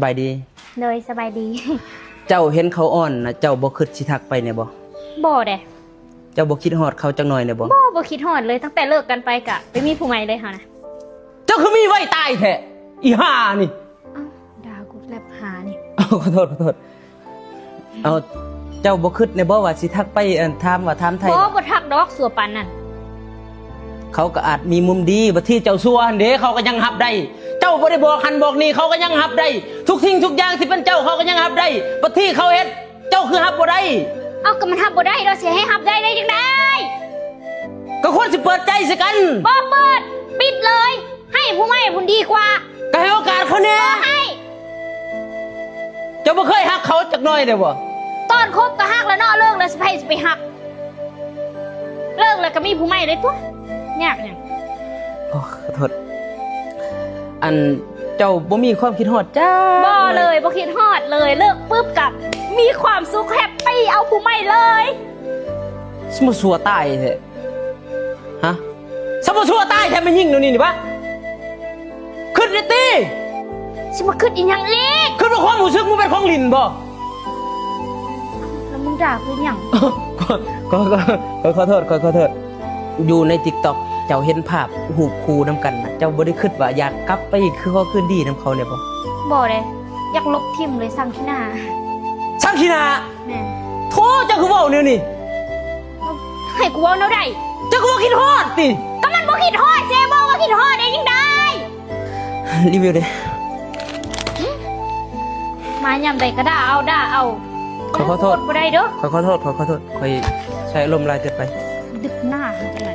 บายดีเลยสบายดี เจ้าเห็นเขาอ่อนนะเจ้าบ่คิดสิทักไปเนี่ยบ่บ่เด้เจ้าบ่คิดฮอดเขาจังหน่อยเนี่ยบ่บ่คิดฮอดเลยตั้งแต่เลิกกันไปกะไปมีผู้ใหม่เลยค่ะนะเจ้าคือมีไว้ตายแท้อีห่านี่อ้าวด่ากูแลบหานี่ขอโทษเอาเจ้าบ่คิดเนี่ยบ่ว่าสิทักไปถามว่าถามไทยบ่ทักดอกสัวปันนั่นเขาก็อาจมีมุมดีบ่ที่เจ้าซัวหั่นเด้เขาก็ยังรับได้เจ้าบ่ได้บอกหันบอกนี่เขาก็ยังรับได้ทุกสิ่งทุกอย่างที่เป็นเจ้าเขาก็ยังรับได้บ่ที่เขาเฮ็ดเจ้าคือรับบ่ได้เอาก็มันรับบ่ได้เราสิให้รับได้จังได๋ก็ควรสิเปิดใจสิกันบ่เปิดปิดเลยให้ผู้ใหม่ผู้ดีกว่าก็ให้โอกาสเขาแน่บ่ให้เจ้าบ่เคยฮักเขาจักหน่อยเด้บ่ตอนคบก็ฮักแล้วเนาะเลิกแล้วสิไปฮักเลิกแล้วก็มีผู้ใหม่เลยตัวยากหยังโอ้ขอโทษอันเจ้าบ่มีความคิดฮอดจ้าบ่เลยบ่คิดฮอดเลยเลิกปุ๊บกับมีความสุขแฮปปี้เอาผู้ใหม่เลยสมสัวตายแท้ฮะสมสัวตายแท้มันยิ่งนู่นนี่ปะขึ้นดิตีสิมาขึ้นอีหยังอีกขึ้นว่าความรู้สึกมึงเป็นของลินบ่แล้วมึงด่าคือหยังก็ขอโทษอยู่ใน TikTok เจ้าเห็นภาพหูบคูน้ำกันนะเจ้าบ่ได้คิดว่าอยากกลับไปคือเขาคืนดีน้ำเขาเนี่ยบ่เลยอยากลบทิมเลยสั่งขี้หน้าแม่โธ่เจ้าคือเว้าเนี่ยนี่ให้กูเว้าแนวใดเจ้าก็บ่คิดฮอดติก็มันบ่คิดฮอดเจ๊บ่ว่าคิดฮอดได้จังได๋รีวิวเด้มายามใดก็ด่าเอาขอโทษบ่ได้เด้อขอโทษค่อยใช้อารมณ์ลายเกินไปดึกหน้าจังได๋